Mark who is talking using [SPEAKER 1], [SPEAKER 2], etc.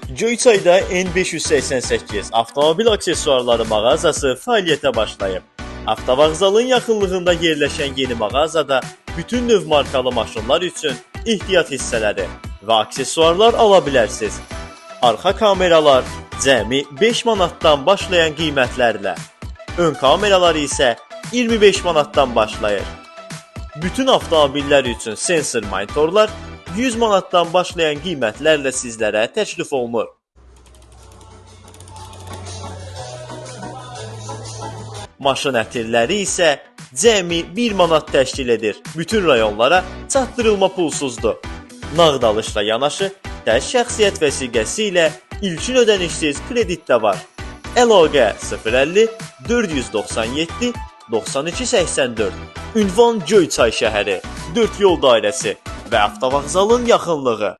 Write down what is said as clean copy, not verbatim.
[SPEAKER 1] Göyçayda N588 avtomobil aksesuarları mağazası fəaliyyətə başlayıb. Avtovağzalın yaxınlığında yerləşən yeni mağazada bütün növ markalı maşınlar üçün ehtiyat hissələri və aksesuarlar ala bilərsiniz. Arxa kameralar cəmi 5 manatdan başlayan qiymətlərlə, ön kameralar isə 25 manatdan başlayır. Bütün avtomobillər üçün sensor monitorlar 100 manatdan başlayan qiymətlərlə sizlərə təklif olunur. Maşın ətirləri isə cəmi 1 manat təşkil edir. Bütün rayonlara çatdırılma pulsuzdur. Nağd alışla yanaşı, tərs şəxsiyyət vəsiqəsi ilə ilkin ödənişsiz kredit də var. Əlaqə 050 497 9284. Ünvan Göyçay şəhəri, 4 yol dairəsi və avtovağzalın yaxınlığı.